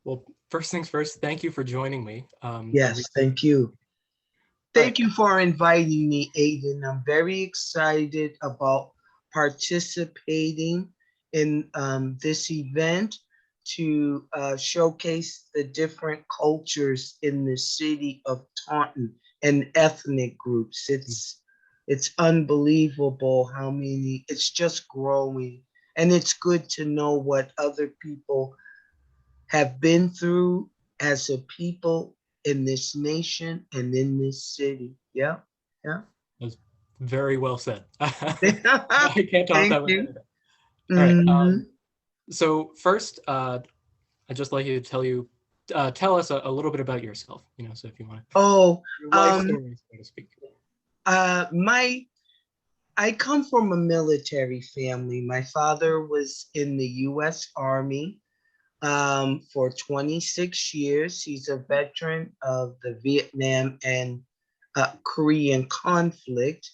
Well, first things first, thank you for joining me. Yes, thank you. All right. Thank you for inviting me, Aidan. I'm very excited about participating in this event to showcase the different cultures in the city of Taunton and ethnic groups. It's unbelievable how many, it's just growing. And it's good to know what other people have been through as a people in this nation and in this city. Yeah, yeah. That's very well said. I can't top Thank that with you. anything. All right. Mhm. So first, I'd just like you to tell us a little bit about yourself. So if you want Oh, your life um, story, so to speak. my I come from a military family. My father was in the U.S. Army for 26 years. He's a veteran of the Vietnam and Korean conflict.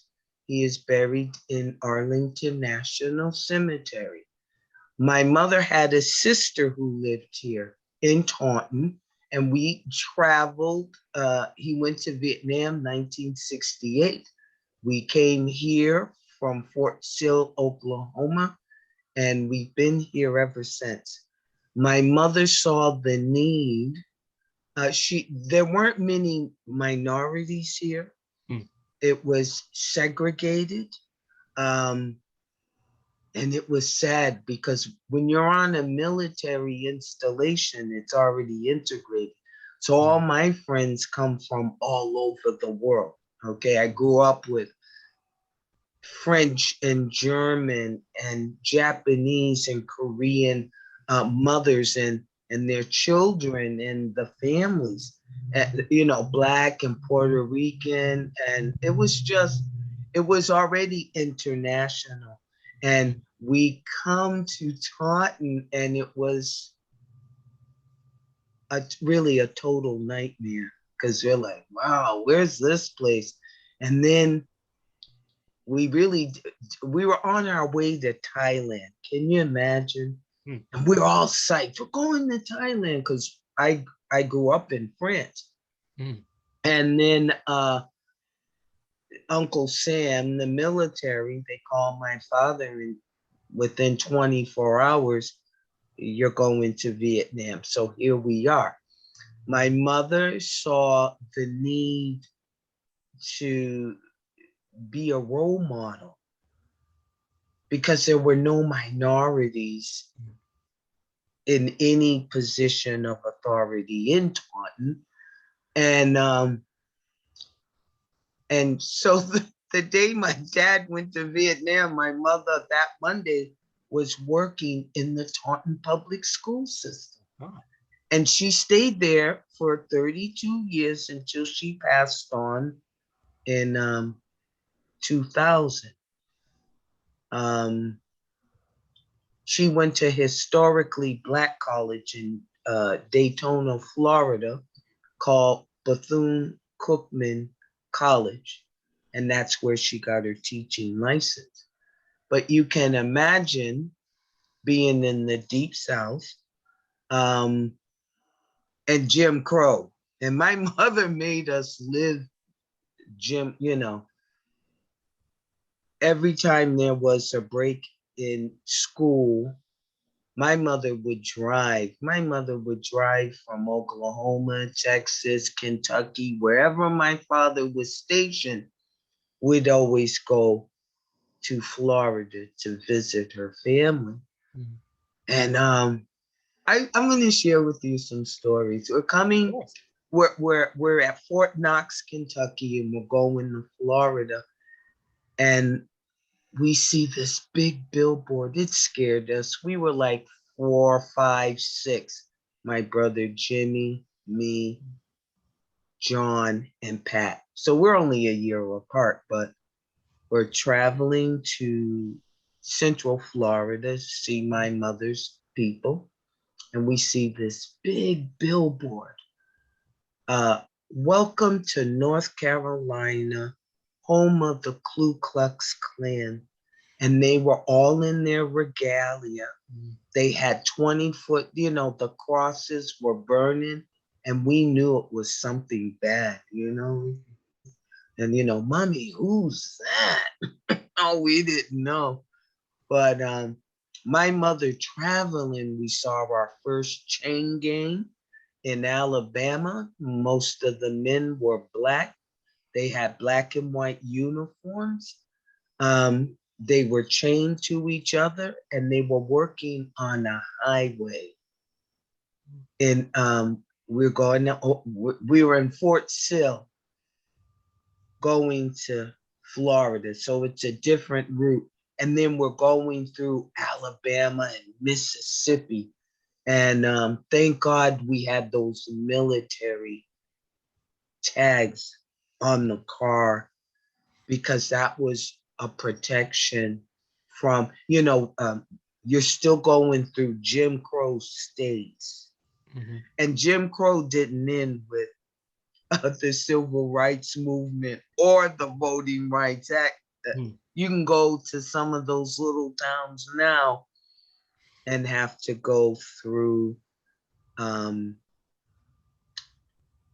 He is buried in Arlington National Cemetery. My mother had a sister who lived here in Taunton, and we traveled. He went to Vietnam 1968. We came here from Fort Sill, Oklahoma, and we've been here ever since. My mother saw the need. There weren't many minorities here. Hmm. It was segregated. Um, and it was sad because when you're on a military installation, it's already integrated. So all my friends come from all over the world. Okay, I grew up with French and German and Japanese and Korean mothers and their children and the families, Black and Puerto Rican, and it was already international. And we come to Taunton, and it was really a total nightmare because you're like, wow, where's this place? And then we really we were on our way to Thailand. Can you imagine? Hmm. And we're all psyched. We're going to Thailand because I grew up in France. Hmm. And then Uncle Sam, the military, they called my father, and within 24 hours, you're going to Vietnam. So here we are. My mother saw the need to be a role model because there were no minorities in any position of authority in Taunton. And so the day my dad went to Vietnam, my mother that Monday was working in the Taunton public school system. Oh. And she stayed there for 32 years until she passed on in 2000. She went to historically Black college in Daytona, Florida, called Bethune-Cookman College, and that's where she got her teaching license. But you can imagine being in the Deep South and Jim Crow. And my mother made us live every time there was a break in school, my mother would drive. My mother would drive from Oklahoma, Texas, Kentucky, wherever my father was stationed, we'd always go to Florida to visit her family. Mhm. And I'm going to share with you some stories. Yes. We're at Fort Knox, Kentucky, and we're going to Florida. And we see this big billboard. It scared us. We were like 4, 5, 6. My brother Jimmy, me, John, and Pat. So we're only a year apart, but we're traveling to Central Florida to see my mother's people. And we see this big billboard. Welcome to North Carolina, home of the Ku Klux Klan. and they were all in their regalia. Mm. They had 20-foot, the crosses were burning, and we knew it was something bad. And, mommy, who's that? Oh, we didn't know. But my mother traveling, we saw our first chain gang in Alabama. Most of the men were black. They had black and white uniforms. They were chained to each other, and they were working on a highway. And we were in Fort Sill going to Florida. So it's a different route. And then we're going through Alabama and Mississippi. And thank God we had those military tags on the car, because that was a protection from, you're still going through Jim Crow states. Mm-hmm. And Jim Crow didn't end with the Civil Rights Movement or the Voting Rights Act. Mm. You can go to some of those little towns now and have to go through.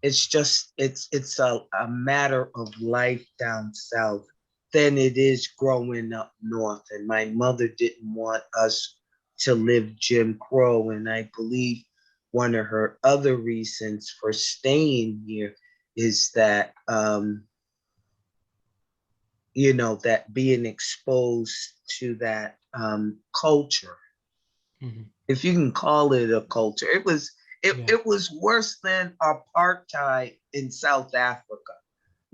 It's a matter of life down south than it is growing up north. And my mother didn't want us to live Jim Crow. And I believe one of her other reasons for staying here is that that being exposed to that culture, Mm-hmm. if you can call it a culture. Yeah. It was worse than apartheid in South Africa,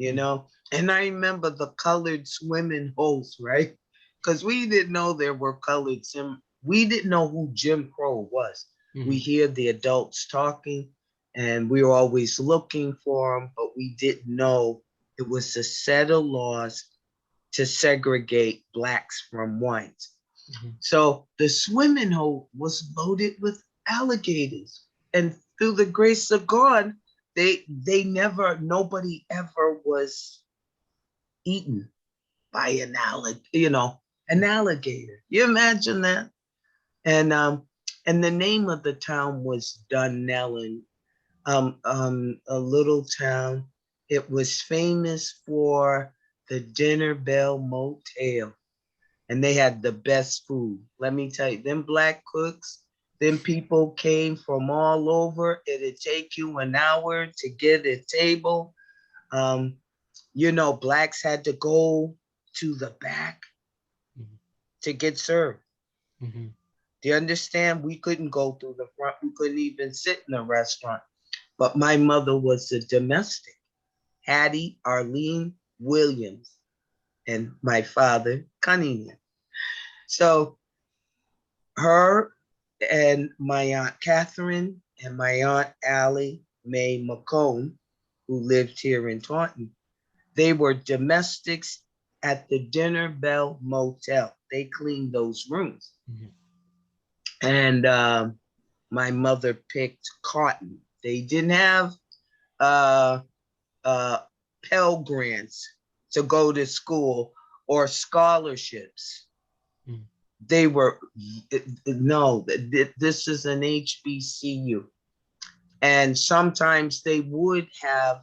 Mm. And I remember the colored swimming holes, right? Because we didn't know there were colored we didn't know who Jim Crow was. We Mm-hmm. hear the adults talking, and we were always looking for them, but we didn't know it was a set of laws to segregate blacks from whites. Mm-hmm. So the swimming hole was loaded with alligators. And through the grace of God, nobody ever was eaten by an alligator. You imagine that? And the name of the town was Dunellen, a little town. It was famous for the Dinner Bell Motel, and they had the best food. Let me tell you, them black cooks, them people came from all over. It'd take you an hour to get a table. Um, blacks had to go to the back Mm-hmm. to get served. Mm-hmm. Do you understand? We couldn't go through the front. We couldn't even sit in a restaurant. But my mother was a domestic, Hattie Arlene Williams, and my father, Cunningham. So her and my Aunt Kathryn and my Aunt Allie Mae McCone, who lived here in Taunton, they were domestics at the Dinner Bell Motel. They cleaned those rooms. Mm-hmm. And my mother picked cotton. They didn't have uh, uh, Pell Grants to go to school or scholarships. Mm-hmm. They were, no, this is an HBCU. And sometimes they would have,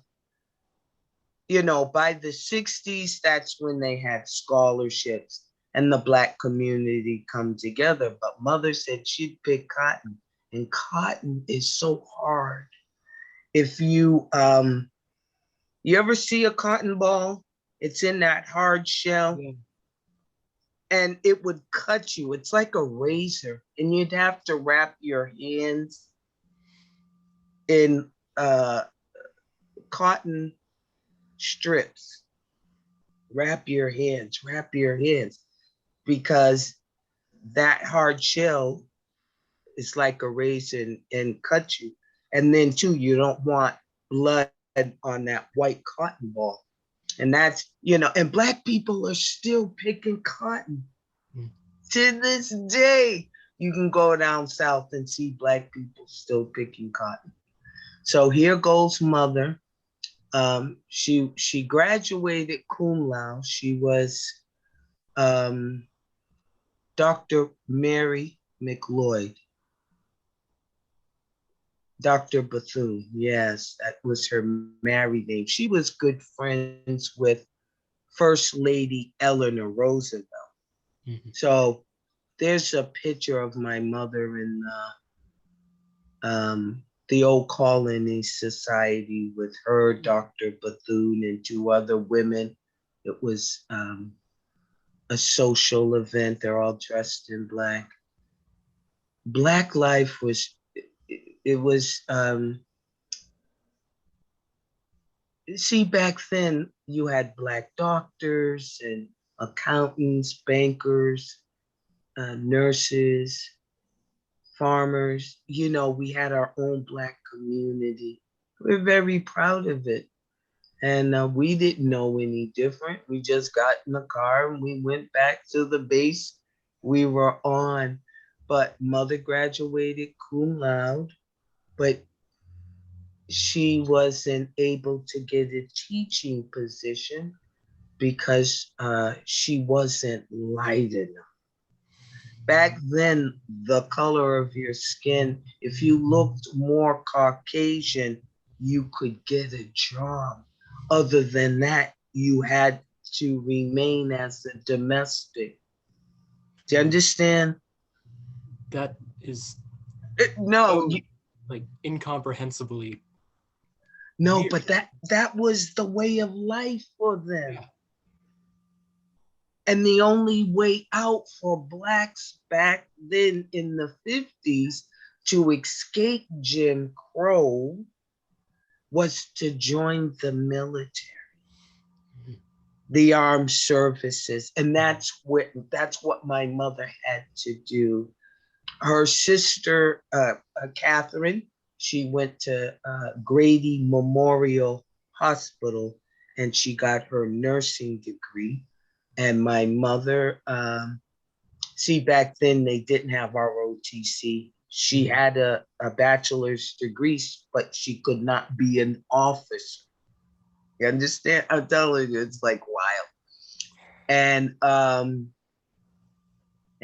by the 60s, that's when they had scholarships and the black community come together. But mother said she'd pick cotton, and cotton is so hard. If you ever see a cotton ball, it's in that hard shell, Yeah. and it would cut you. It's like a razor, and you'd have to wrap your hands in cotton strips. Wrap your hands, because that hard shell is like a razor, and cut you. And then too, you don't want blood on that white cotton ball. And that's, and black people are still picking cotton. Mm. To this day, you can go down south and see black people still picking cotton. So here goes mother. She graduated cum laude. She was Dr. Mary McLeod. Dr. Bethune, yes, that was her married name. She was good friends with First Lady Eleanor Roosevelt. Mhm. So there's a picture of my mother in the old colony society with her, Dr. Bethune, and two other women. It was a social event. They're all dressed in black. Black life was, it was, see, back then you had black doctors and accountants, bankers, nurses, farmers. You know, we had our own black community. We're very proud of it. And we didn't know any different. We just got in the car and we went back to the base we were on. But mother graduated cum laude, but she wasn't able to get a teaching position because she wasn't light enough. Back then, the color of your skin, if you looked more Caucasian, you could get a job. Other than that, you had to remain as a domestic. Do you understand? That is No, so like incomprehensibly no, weird. but that was the way of life for them. Yeah. And the only way out for blacks back then in the 50s to escape Jim Crow was to join the military, the armed services. And that's what my mother had to do. Her sister, Kathryn, she went to Grady Memorial Hospital and she got her nursing degree. And my mother, see, back then they didn't have ROTC. She had a bachelor's degree, but she could not be an officer. You understand? I'm telling you, it's like wild. And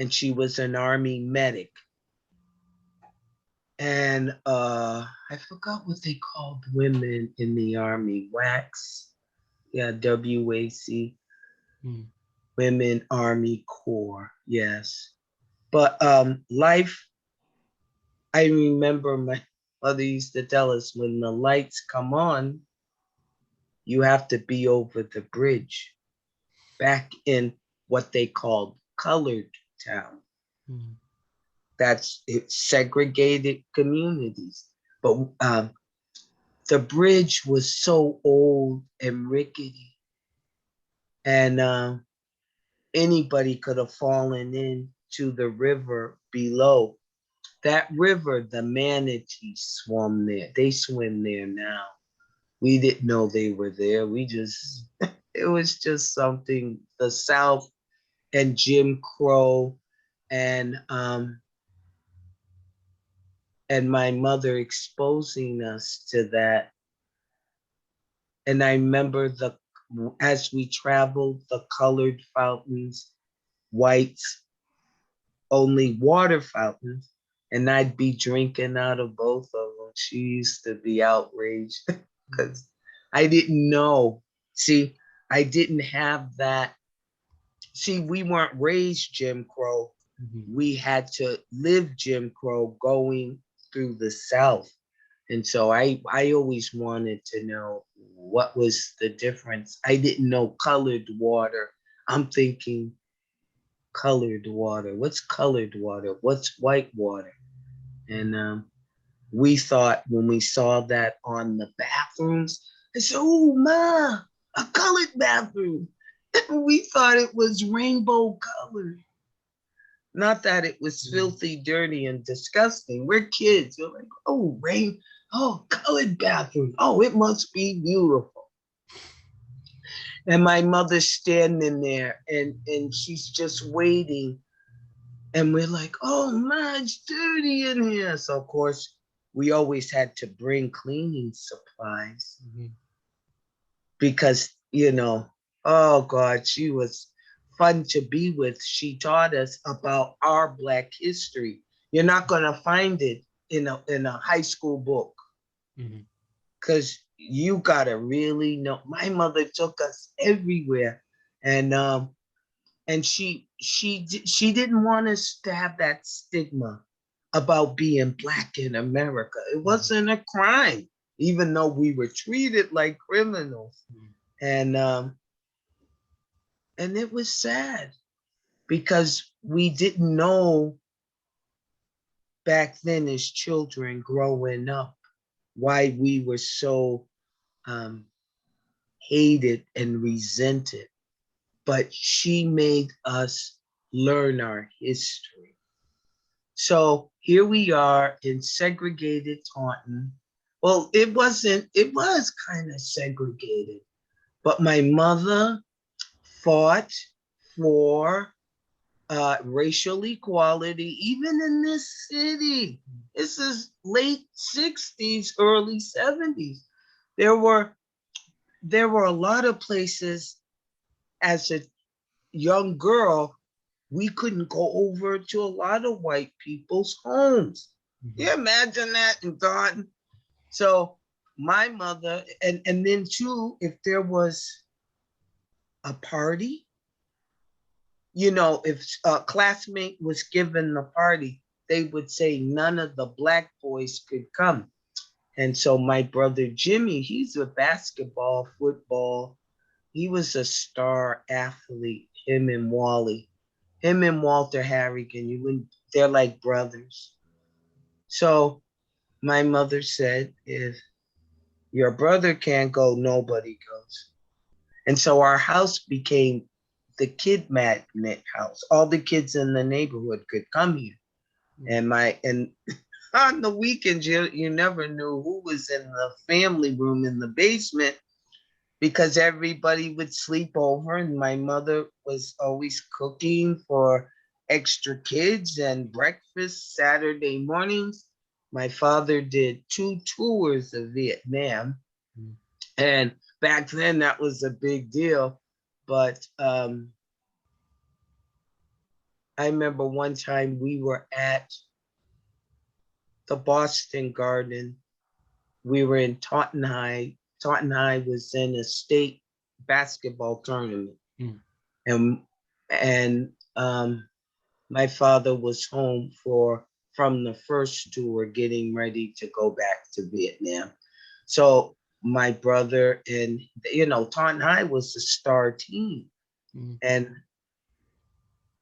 she was an army medic. And I forgot what they called women in the army. WAC. Yeah, WAC. Mm. Women Army Corps. Yes. But life, I remember my mother used to tell us when the lights come on, you have to be over the bridge back in what they called colored town. Mm. That's it, segregated communities. But the bridge was so old and rickety, and anybody could have fallen into the river below. That river, the manatees swam there. They swim there now. We didn't know they were there. We just, it was just something, the South and Jim Crow and and my mother exposing us to that. And I remember the as we traveled, the colored fountains, whites, only water fountains, and I'd be drinking out of both of them. She used to be outraged because I didn't know. See, I didn't have that. See, we weren't raised Jim Crow. Mhm. We had to live Jim Crow going through the South. And so I always wanted to know what was the difference. I didn't know colored water. I'm thinking colored water. What's colored water? What's white water? And we thought when we saw that on the bathrooms, I said, "Oh, ma, a colored bathroom." We thought it was rainbow colored. Not that it was filthy, dirty, and disgusting. We're kids. You're like, "Oh, rain, oh, colored bathroom. Oh, it must be beautiful." And my mother's standing there and she's just waiting. And we're like, "Oh, my, it's dirty in here." So, of course, we always had to bring cleaning supplies Mhm. because, you know, oh God, she was fun to be with. She taught us about our Black history. You're not going to find it in a high school book, Mhm. because you got to really know. My mother took us everywhere, and she didn't want us to have that stigma about being Black in America. It Mhm. wasn't a crime, even though we were treated like criminals. Mhm. And and it was sad because we didn't know back then as children growing up why we were so um, hated and resented. But she made us learn our history. So here we are in segregated Taunton. Well, it was kind of segregated, but my mother fought for racial equality, even in this city. This is late 60s, early 70s. There were there were a lot of places as a young girl we couldn't go over to a lot of white people's homes. You Mhm. imagine that in Taunton? So my mother, and then too, if there was a party, if a classmate was given the party, they would say none of the Black boys could come. And so my brother Jimmy, he's a basketball, football, he was a star athlete, him and Wally. Him and Walter Harrigan, they're like brothers. So my mother said, if your brother can't go, nobody goes. And so our house became the kid magnet house. All the kids in the neighborhood could come here. Mhm. And on the weekends, you never knew who was in the family room in the basement because everybody would sleep over, and my mother was always cooking for extra kids and breakfast Saturday mornings. My father did 2 tours of Vietnam, Mhm. and back then that was a big deal. But I remember one time we were at the Boston Garden. We were in Taunton High. Taunton High was in a state basketball tournament, Mhm. and and my father was home from the first tour, getting ready to go back to Vietnam. So my brother and Taunton High was a star team, Mhm. and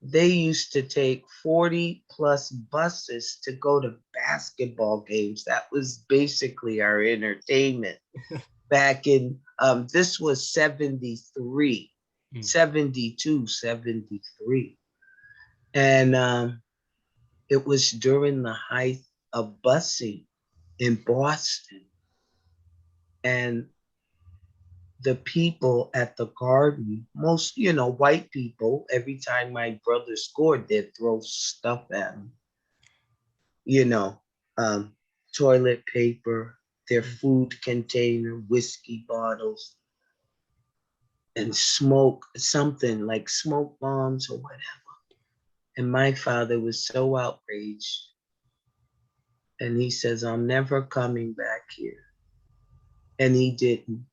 they used to take 40 plus buses to go to basketball games. That was basically our entertainment back in this was 73, Mhm. 72, 73. And it was during the height of busing in Boston. And the people at the garden, most, white people, every time my brother scored, they'd throw stuff at him, you know, um, toilet paper, their Mhm. food container, whiskey bottles, and smoke, something like smoke bombs or whatever. And my father was so outraged. And he says, I'm never coming back here. And he didn't,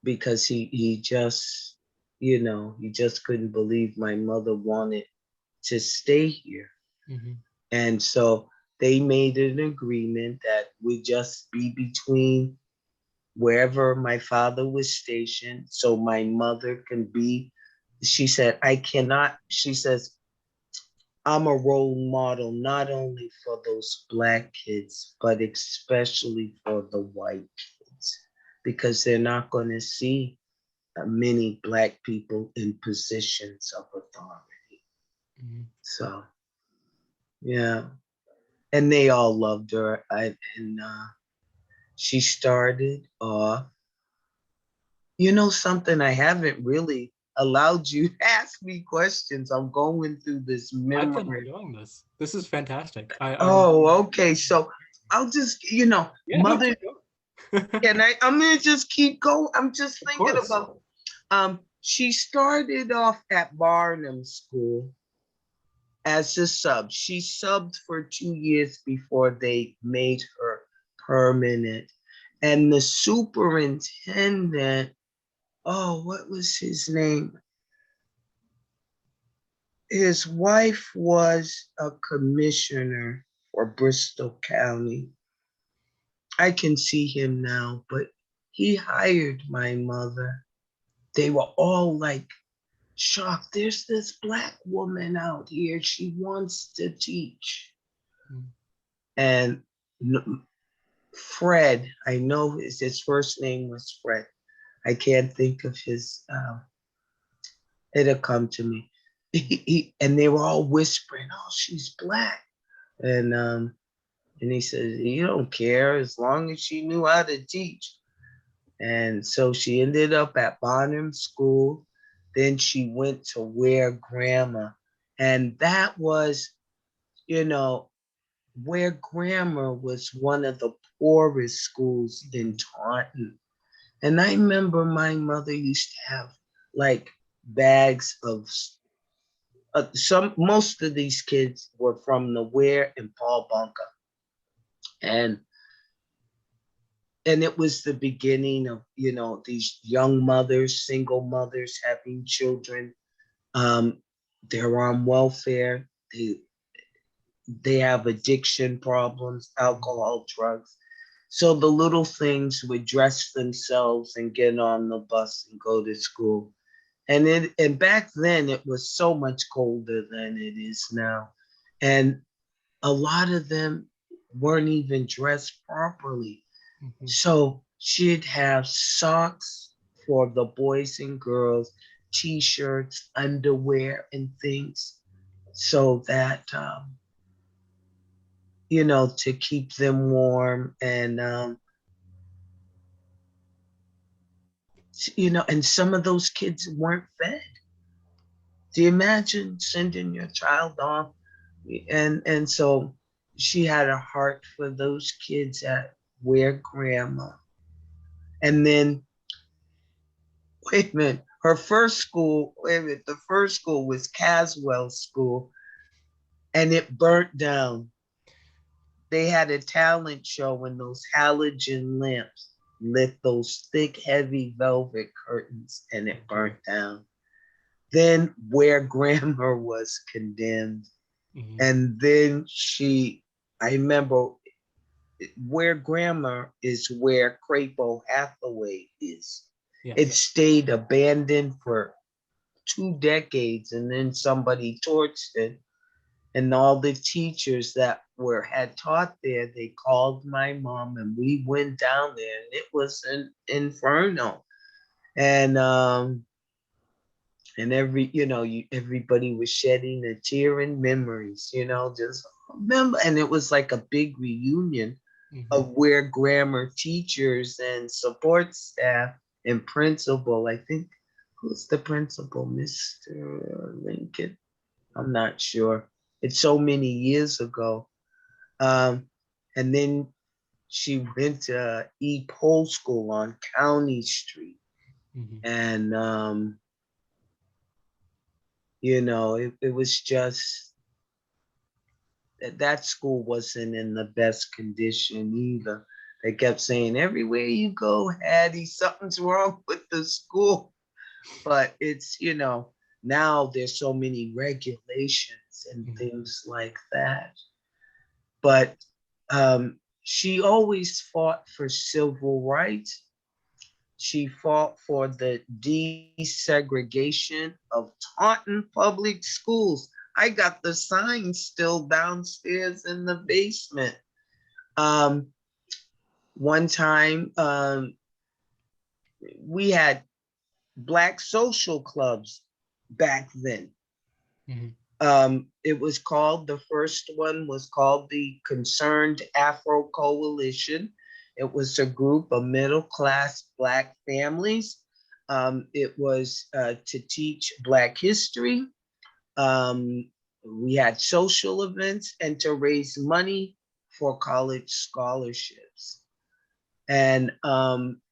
because he just, he just couldn't believe my mother wanted to stay here. Mhm. And so they made an agreement that would just be between wherever my father was stationed, so my mother can be. She said, I cannot, she says, I'm a role model not only for those Black kids, but especially for the white kids, because they're not going to see many Black people in positions of authority. Mhm. So, yeah. And they all loved her. And she started off, something I haven't really allowed you to ask me questions. I'm going through this I've been memory. enjoying this. This is fantastic. I'm Oh, okay. So I'll just, yeah, no, mother, keep going. I'm gonna just keep going. I'm just Of thinking course. about She started off at Barnum School as a sub. She subbed for 2 years before they made her permanent. And the superintendent, oh, what was his name? His wife was a commissioner for Bristol County. I can see him now, but he hired my mother. They were all like shocked. There's this Black woman out here. She wants to teach. Mm. And Fred, I know his first name was Fred. I can't think of his, it'll come to me. And they were all whispering, oh, she's Black. And he says, you don't care as long as she knew how to teach. And so she ended up at Bonham School. Then she went to Ware Grammar. And that was, you know, Ware Grammar was one of the poorest schools in Taunton. And I remember my mother used to have like bags of most of these kids were from the Ware and Paul Bunker. And it was the beginning of, these young mothers, single mothers having children. Um, they're on welfare. They have addiction problems, alcohol, drugs. So the little things would dress themselves and get on the bus and go to school. And back then it was so much colder than it is now. And a lot of them weren't even dressed properly. Mhm. So she'd have socks for the boys and girls, t-shirts, underwear, and things, so that to keep them warm. And and some of those kids weren't fed. Do you imagine sending your child off? And so she had a heart for those kids at Ware Grandma. And then, wait a minute, the first school was Caswell School, and it burnt down. They had a talent show when those halogen lamps lit those thick, heavy velvet curtains, and it burnt down. Then Ware Grammar was condemned. Mhm. And then I remember Ware Grammar is where Crapo Hathaway is. Yeah. It stayed abandoned for 2 decades, and then somebody torched it. And all the teachers that had taught there, they called my mom, and we went down there, and it was an inferno. And everybody was shedding a tear in memories, just remember. And it was like a big reunion Mhm. of Ware Grammar teachers and support staff and principal. I think, who's the principal? Mr. Lincoln? I'm not sure. It's so many years ago. And then she went to E. Pole School on County Street. Mhm. And, it was just that school wasn't in the best condition either. They kept saying, everywhere you go, Hattie, something's wrong with the school. But it's, now there's so many regulations and Mhm. things like that. But she always fought for civil rights. She fought for the desegregation of Taunton public schools. I got the signs still downstairs in the basement. Um, One time, we had Black social clubs back then. Mhm. The first one was called the Concerned Afro Coalition. It was a group of middle class Black families. It was to teach Black history. We had social events and to raise money for college scholarships. And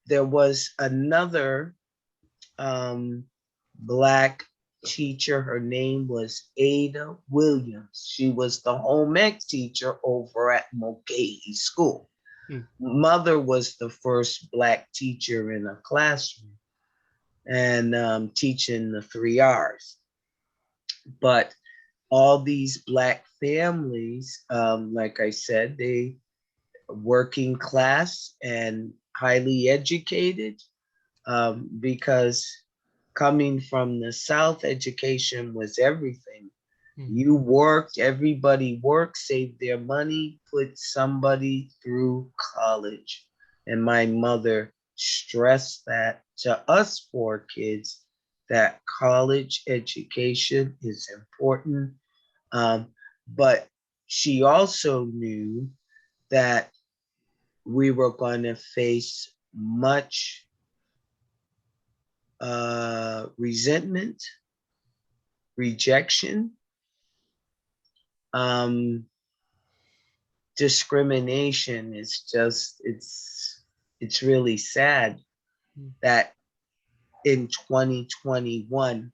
there was another um, Black teacher. Her name was Ada Williams. She was the home ec teacher over at Mulcahy School. Mm. Mother was the first Black teacher in a classroom and teaching the 3 R's. But all these Black families, like I said, they working class and highly educated, because coming from the South, education was everything. Mm. You worked, everybody worked, saved their money, put somebody through college. And my mother stressed that to us four kids, that college education is important. But she also knew that we were going to face much resentment, rejection, um, discrimination. It's really sad Mm. that in 2021,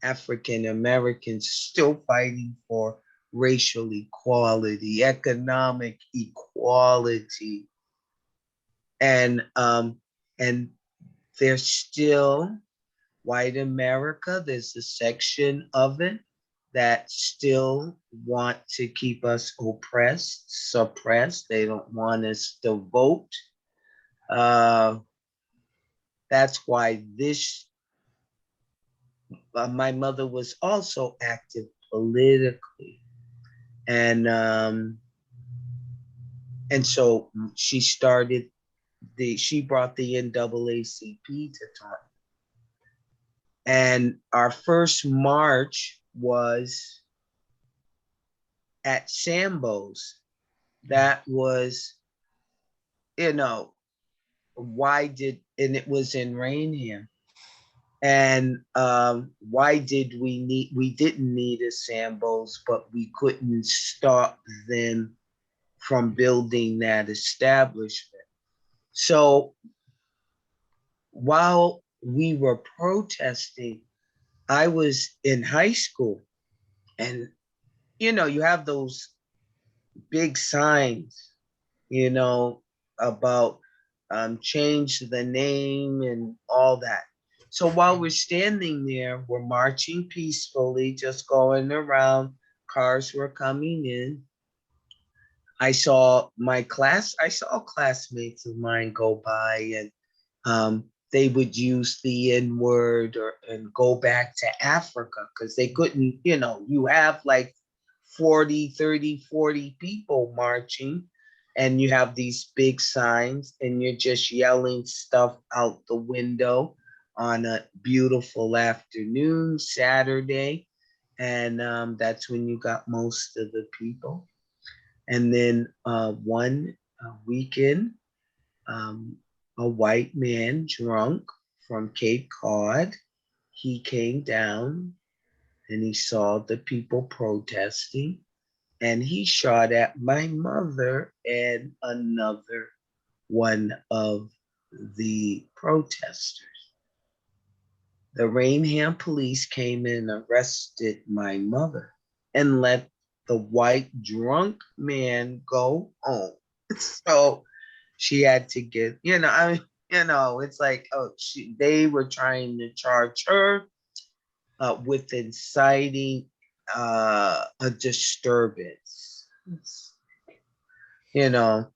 African Americans still fighting for racial equality, economic equality, and there's still white America. There's a section of it that still want to keep us oppressed, suppressed. They don't want us to vote. Uh, that's why this. My mother was also active politically, and um, and so she started she brought the NAACP to Taunton. And our first march was at Sambo's. Mm. That was, you know, and it was in Rainham. And why did we didn't need a Sambo's, but we couldn't stop them from building that establishment. So while we were protesting, I was in high school, and you have those big signs, you know, about change the name and all that. So while we're standing there, we're marching peacefully, just going around. Cars were coming in. I saw classmates of mine go by, and they would use the N word and go back to Africa because they couldn't, you have like 40, 30, 40 people marching, and you have these big signs, and you're just yelling stuff out the window on a beautiful afternoon, Saturday. And that's when you got most of the people. And then one weekend, um, a white man drunk from Cape Cod, he came down and he saw the people protesting, and he shot at my mother and another one of the protesters. The Rainham police came in and arrested my mother and let the white drunk man go home. So she had to get, it's like, they were trying to charge her with inciting a disturbance. You know,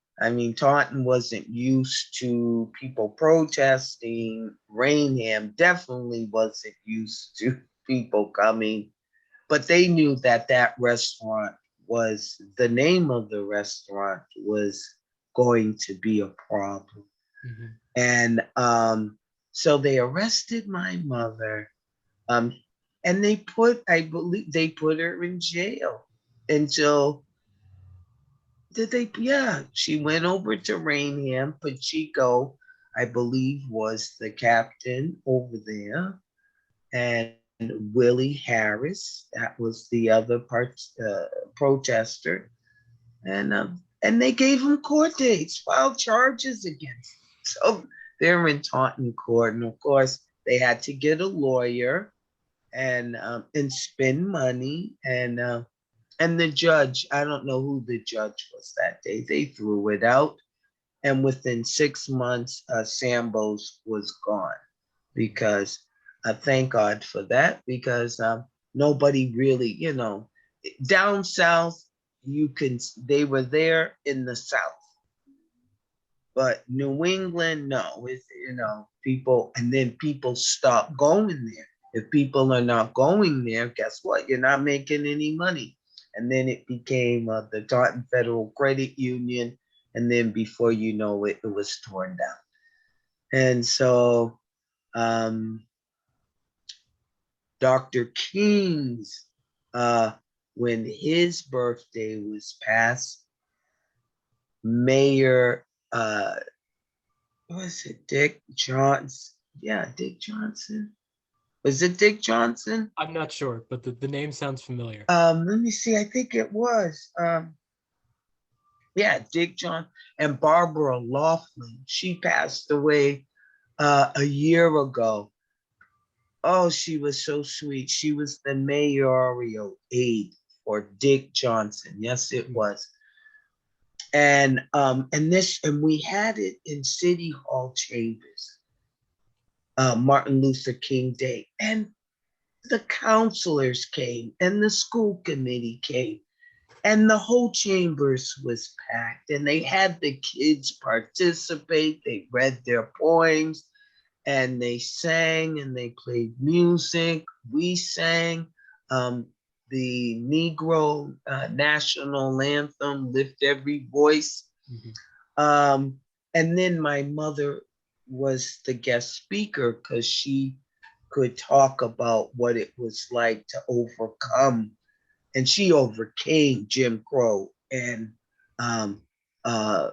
Taunton wasn't used to people protesting. Rainham definitely wasn't used to people coming, but they knew that restaurant was the name of the restaurant was going to be a problem. Mhm. And so they arrested my mother, um, and I believe they put her in jail until yeah, she went over to Rainham. Pacheco, I believe, was the captain over there, and Willie Harris, that was the other protester, and they gave him court dates, filed charges against him. So they're in Taunton court, and of course they had to get a lawyer. and spend money. And the judge, I don't know who the judge was that day. They threw it out, and within 6 months, Sambo's was gone because I thank God for that because nobody really, down south, they were there in the south, but New England, no, it's, people, and then people stop going there. If people are not going there, guess what? You're not making any money. And then it became the Taunton Federal Credit Union. And then before you know it, it was torn down. And so um, Dr. King's, when his birthday was passed, Mayor, was it Dick Johnson? Yeah, Dick Johnson. Was it Dick Johnson? I'm not sure, but the name sounds familiar. Let me see. I think it was. Yeah, Dick Johnson and Barbara Laughlin. She passed away a year ago. Oh, she was so sweet. She was the mayoral aide for Dick Johnson. Yes, it was. And we had it in City Hall chambers, Martin Luther King Day, and the counselors came, and the school committee came, and the whole chambers was packed, and they had the kids participate. They read their poems, and they sang, and they played music. We sang the Negro national anthem, Lift Every Voice. And then my mother was the guest speaker because she could talk about what it was like to overcome, and she overcame Jim Crow and um, uh,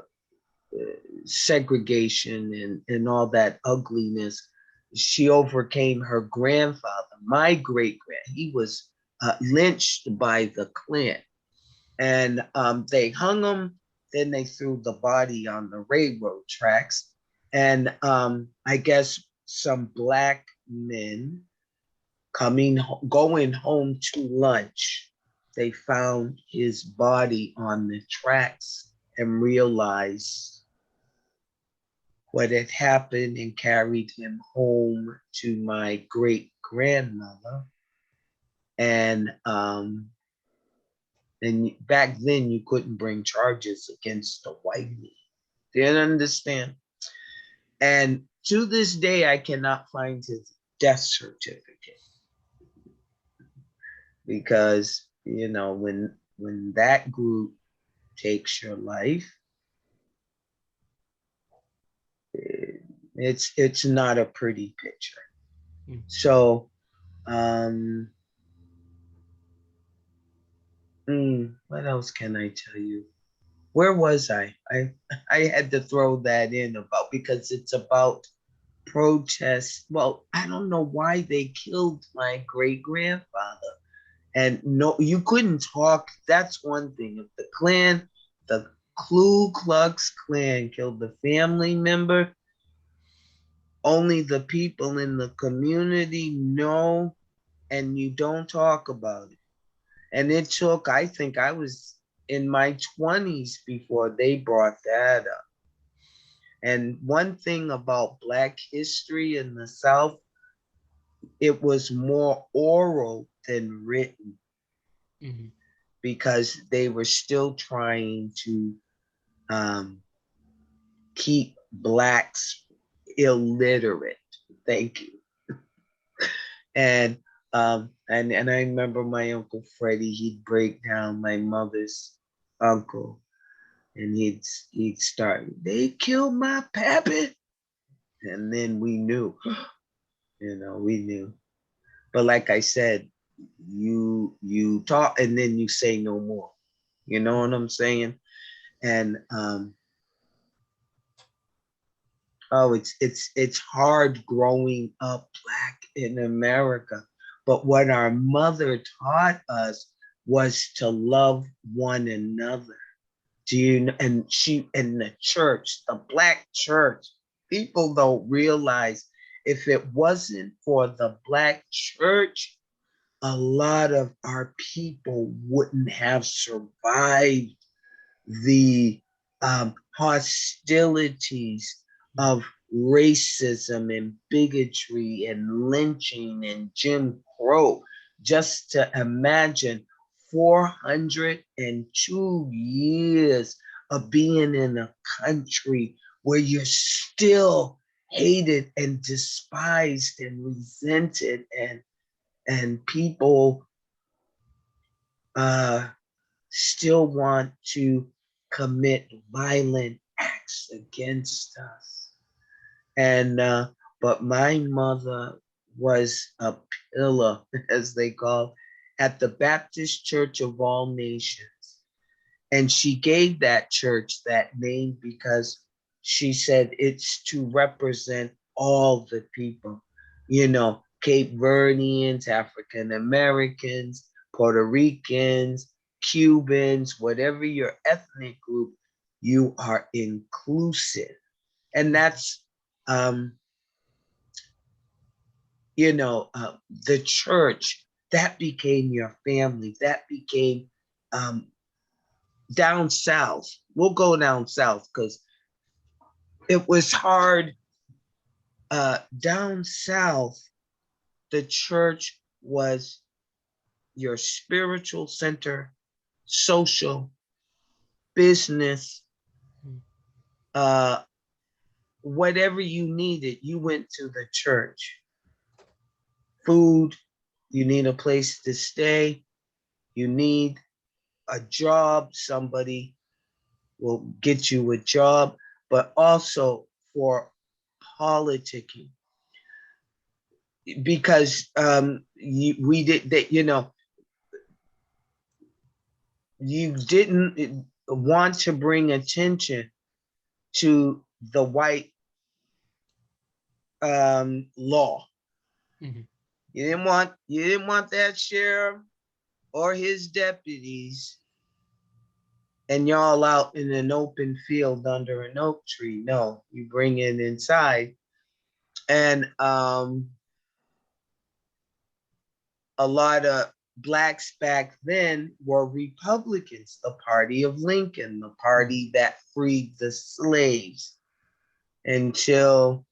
segregation and all that ugliness. She overcame her grandfather, my great grand. He was lynched by the Klan, and they hung him. Then they threw the body on the railroad tracks, and I guess some black men going home to lunch, they found his body on the tracks and realized what had happened and carried him home to my great grandmother. And back then you couldn't bring charges against a white man. Didn't understand. And to this day, I cannot find his death certificate because when that group takes your life, it's not a pretty picture. So what else can I tell you? Where was I? I had to throw that in about because it's about protests. Well, I don't know why they killed my great grandfather. And no, you couldn't talk. That's one thing. If the Ku Klux Klan killed the family member, only the people in the community know, and you don't talk about it. And it took, I think I was in my 20s before they brought that up. And one thing about Black history in the South, it was more oral than written because they were still trying to keep Blacks illiterate. Thank you. And I remember my Uncle Freddie, he'd break down my mother's uncle, and he'd start, they killed my pappy. And then we knew, we knew. But like I said, you talk and then you say no more. You know what I'm saying? And it's hard growing up Black in America. But what our mother taught us was to love one another. And she in the church, the Black church, people don't realize if it wasn't for the Black church, a lot of our people wouldn't have survived the hostilities of racism and bigotry and lynching and Jim Crow. Just to imagine 402 years of being in a country where you're still hated and despised and resented, and people uh, still want to commit violent acts against us. And but my mother was a pillar, as they call, at the Baptist Church of All Nations. And she gave that church that name because she said it's to represent all the people, Cape Verdeans, African Americans, Puerto Ricans, Cubans, whatever your ethnic group, you are inclusive. And that's, um, the church, that became your family. That became um, down south. We'll go down south because it was hard. Down south, the church was your spiritual center, social, business, uh, whatever you needed, you went to the church. Food, you need a place to stay, you need a job, somebody will get you a job, but also for politicking. Because we did that, you didn't want to bring attention to the white law. Mm-hmm. You didn't want that sheriff or his deputies and y'all out in an open field under an oak tree. No, you bring it inside. And a lot of blacks back then were Republicans, the party of Lincoln, the party that freed the slaves, until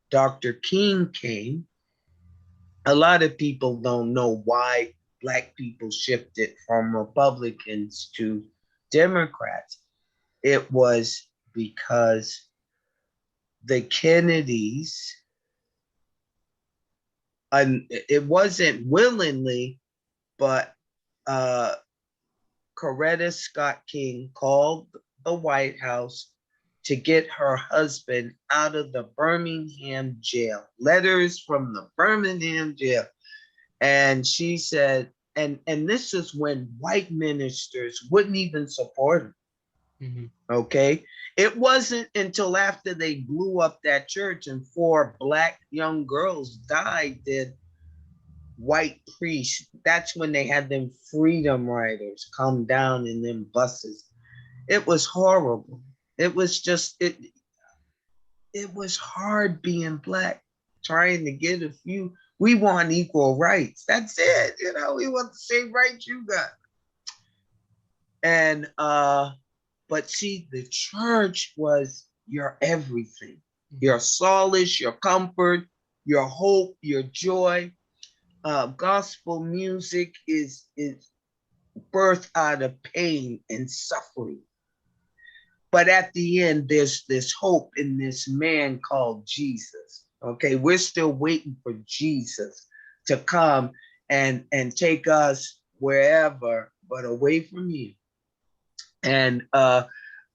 Dr. King came. A lot of people don't know why black people shifted from Republicans to Democrats. It was because the Kennedys, and it wasn't willingly, but uh, Coretta Scott King called the White House to get her husband out of the Birmingham jail. Letters from the Birmingham jail. And she said, and this is when white ministers wouldn't even support him. Mm-hmm. Okay. It wasn't until after they blew up that church and 4 black young girls died that white priests, that's when they had them freedom riders come down in them buses. It was horrible. It was just it was hard being black, trying to get a few. We want equal rights. That's it. We want the same rights you got. And but see, the church was your everything, your solace, your comfort, your hope, your joy. Gospel music is birthed out of pain and suffering. But at the end, there's this hope in this man called Jesus. Okay, we're still waiting for Jesus to come and take us wherever, but away from you. And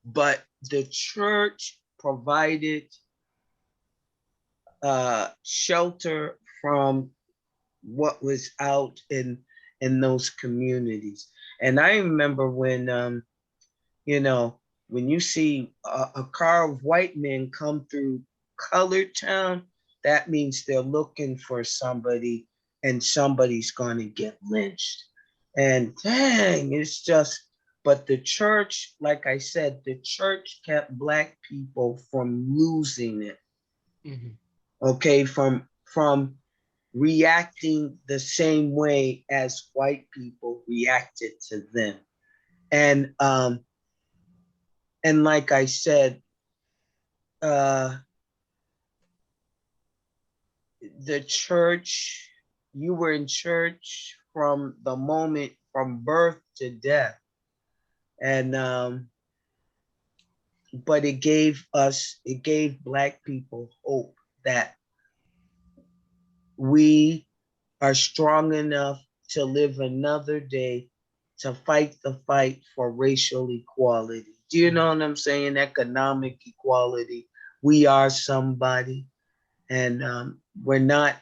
but the church provided shelter from what was out in those communities. And I remember when when you see a car of white men come through colored town, that means they're looking for somebody, and somebody's going to get lynched. And dang, it's just, but the church, like I said, the church kept black people from losing it. Mm-hmm. Okay, from reacting the same way as white people reacted to them. And like I said, uh, the church, you were in church from the moment from birth to death. And but it gave Black people hope that we are strong enough to live another day to fight the fight for racial equality. Do you know what I'm saying? Economic equality. We are somebody, and we're not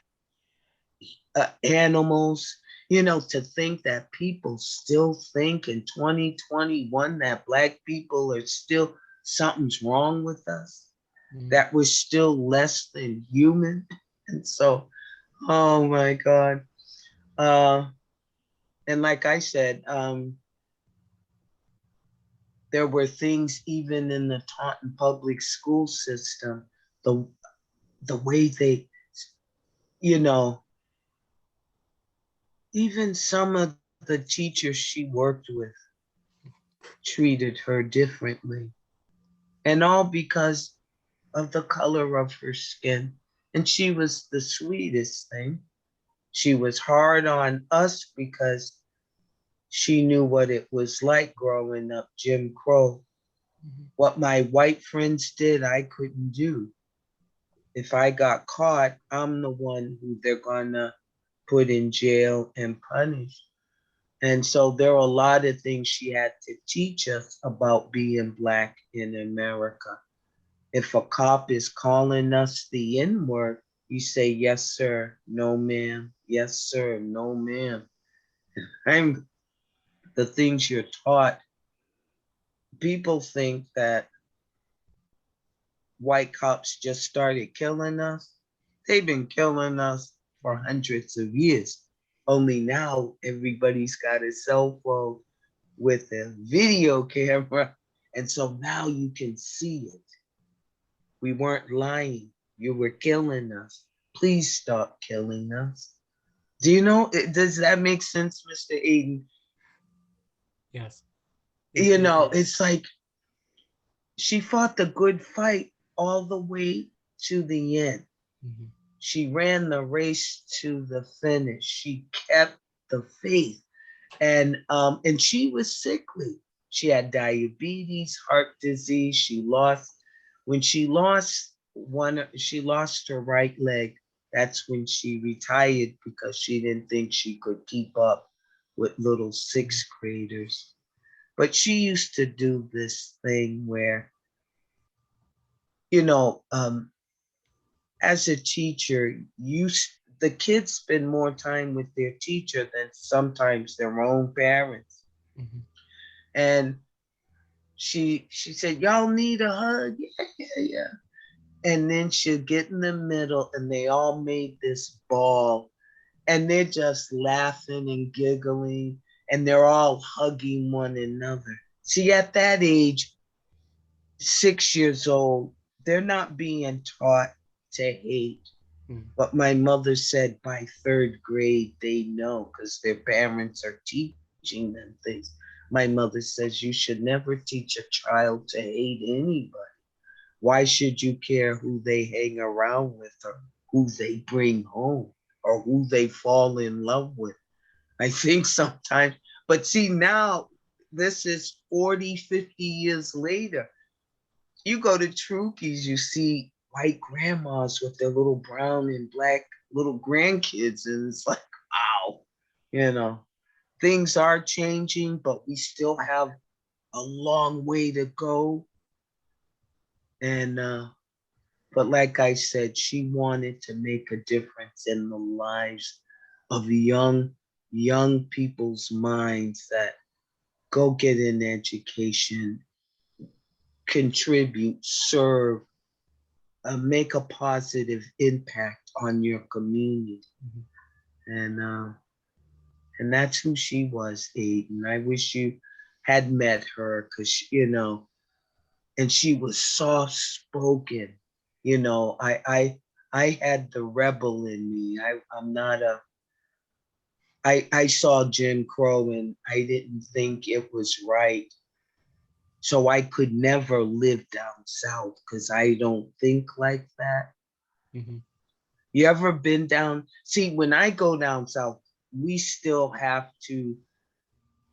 animals. You know, to think that people still think in 2021 that Black people are still, something's wrong with us, Mm. that we're still less than human. And so, oh my God. Uh, and like I said, there were things even in the Taunton public school system, the the way they, you know, even some of the teachers she worked with treated her differently. And all because of the color of her skin. And she was the sweetest thing. She was hard on us because she knew what it was like growing up Jim Crow. Mhm. What my white friends did, I couldn't do. If I got caught, I'm the one who they're gonna put in jail and punish. And so there are a lot of things she had to teach us about being Black in America. If a cop is calling us the N word, you say, yes, sir, no, ma'am, yes, sir, no, ma'am. I'm the things you're taught. People think that white cops just started killing us. They've been killing us for Mm. hundreds of years. Only now everybody's got a cell phone with a video camera. And so now you can see it. We weren't lying. You were killing us. Please stop killing us. Do you know? Does that make sense, Mr. Aidan? Yes, You it know, does. it's like she fought the good fight all the way to the end. Mhm. She ran the race to the finish. She kept the faith, and she was sickly. She had diabetes, heart disease. She lost when she lost her right leg. That's when she retired because she didn't think she could keep up with little Mhm. sixth graders. But she used to do this thing where, you know, as a teacher, the kids spend more time with their teacher than sometimes their own parents. Mhm. And she said, "Y'all need a hug?" Yeah, yeah, yeah. And then she'll get in the middle, and they all made this ball, and they're just laughing and giggling, and they're all hugging one another. See, at that age, 6 years old, they're not being taught to hate. Mhm. But my mother said by third grade, they know because their parents are teaching them things. My mother says you should never teach a child to hate anybody. Why should you care who they hang around with or who they bring home or who they fall in love with? I think sometimes, but see, now this is 40, 50 years later. You go to Trukey's, you see white grandmas with their little brown and black little grandkids, and it's like, wow, you know, things are changing, but we still have a long way to go. And but like I said, she wanted to make a difference in the lives of young people's minds that go get an education, contribute, serve, make a positive impact on your community. Mhm. And that's who she was, Aiden. I wish you had met her because and she was soft spoken. You know, I I had the rebel in me. I'm not a I saw Jim Crow and I didn't think it was right. So I could never live down south because I don't think like that. Hmm. You ever been down? See, when I go down south, we still have to,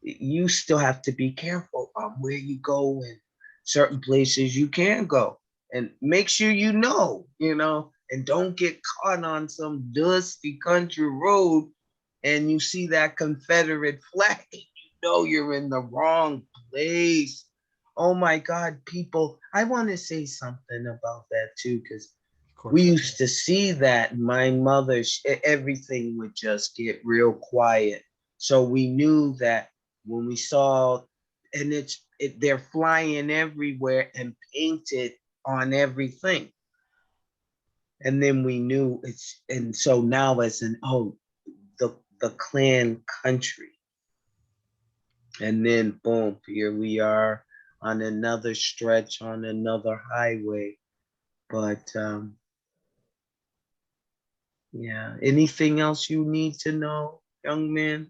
you still have to be careful on where you go and certain places you can go. And make sure and don't get caught on some dusty country road and you see that Confederate flag and you know you're in the wrong place. Oh my God, people, I want to say something about that too, because Of we course. used to see that. My mother, everything would just get real quiet. So we knew that when we saw, and they're flying everywhere and painted on everything. And then we knew and so now as the Klan country. And then boom, here we are on another stretch on another highway. But yeah. Anything else you need to know, young man?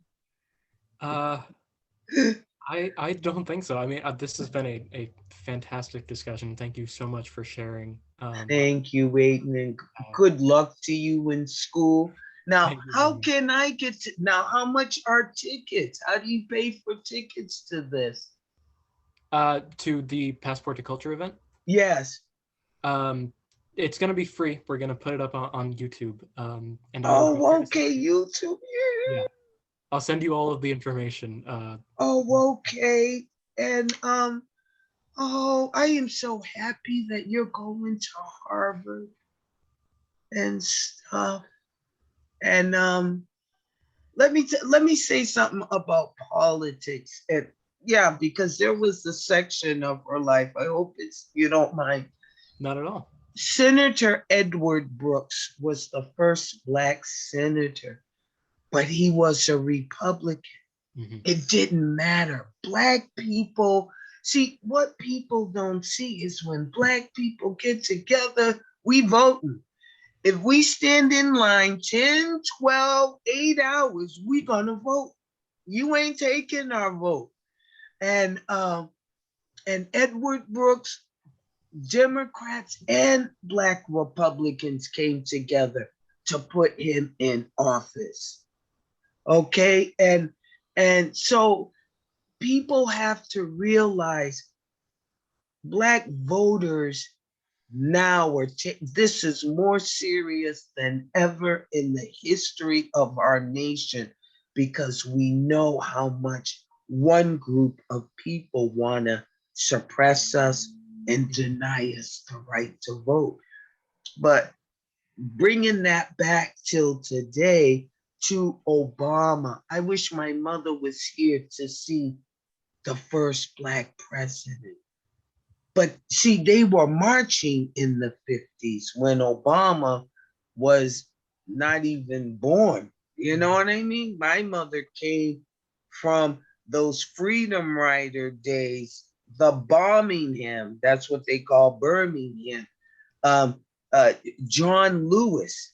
Uh, I don't think so. I mean, this has been a fantastic discussion. Thank you so much for sharing. Thank you, Aiden, and Uh, good luck to you in school. Now, thank you very how much. can I get to now? How much are tickets? How do you pay for tickets to this? To the Passport to Culture event. Yes. Um, it's gonna be free. We're gonna put it up on YouTube. And I'll be sure Oh, to send okay, you. YouTube. Yeah, Yeah. I'll send you all of the information. Oh, okay. And oh, I am so happy that you're going to Harvard and stuff. And let me say something about politics. And yeah, because there was a section of her life. I hope it's you don't mind. Not at all. Senator Edward Brooks was the first black senator, but he was a Republican. Hmm. It didn't matter. Black people, see, what people don't see is when black people get together, we voting. If we stand in line 10, 12, 8 hours, we gonna vote. You ain't taking our vote. And Edward Brooks, Democrats and black Republicans came together to put him in office. Okay. And so people have to realize black voters now this is more serious than ever in the history of our nation because we know how much one group of people want to suppress us and deny us the right to vote. But bringing that back till today to Obama, I wish my mother was here to see the first black president. But see, they were marching in the 50s when Obama was not even born. You know what I mean? My mother came from those Freedom Rider days, the Birmingham, that's what they call Birmingham. Um, uh, John Lewis,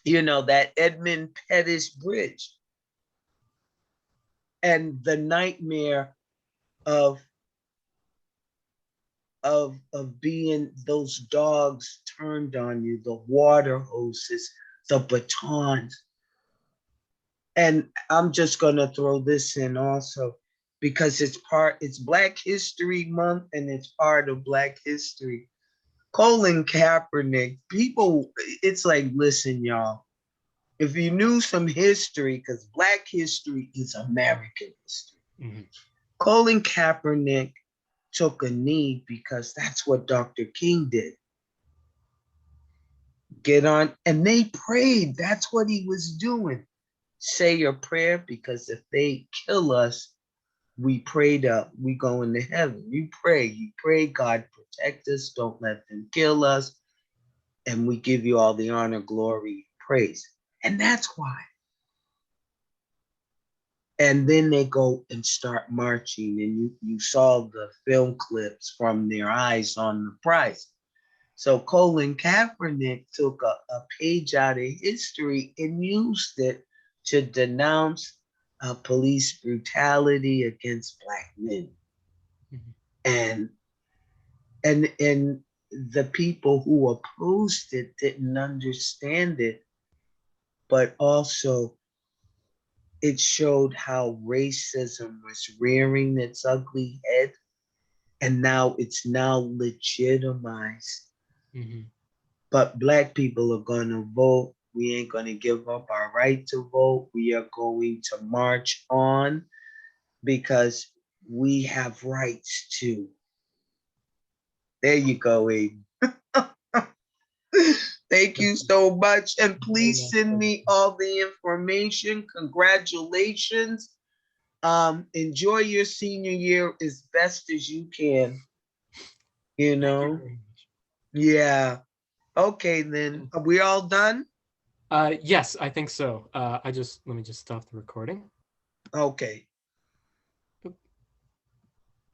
that Edmund Pettus Bridge, and the nightmare of being those dogs turned on you, the water hoses, the batons. And I'm just gonna throw this in also because it's Black History Month and it's part of Black History. Colin Kaepernick, people, it's like, listen, y'all, if you knew some history, because Black history is American history. Hmm. Colin Kaepernick took a knee because that's what Dr. King did. Get on, and they prayed. That's what he was doing. Say your prayer because if they kill us, we prayed up. We go into heaven. You pray, God protect us. Don't let them kill us. And we give you all the honor, glory, praise. And that's why. And then they go and start marching, and you saw the film clips from their eyes on the prize. So Colin Kaepernick took a page out of history and used it to denounce police brutality against Black men. Mhm. And and the people who opposed it didn't understand it, but also it showed how racism was rearing its ugly head, and now it's now legitimized. Mhm. But Black people are going to vote. We ain't going to give up our right to vote. We are going to march on because we have rights too. There you go, Aiden. Thank Thank you you so much. And very please much send for me this. all the information. Congratulations. Enjoy your senior year as best as you can, you Thank you know? very much. Yeah. Okay, then. And, Are we all done? yes, I think so. Let me just stop the recording. Okay.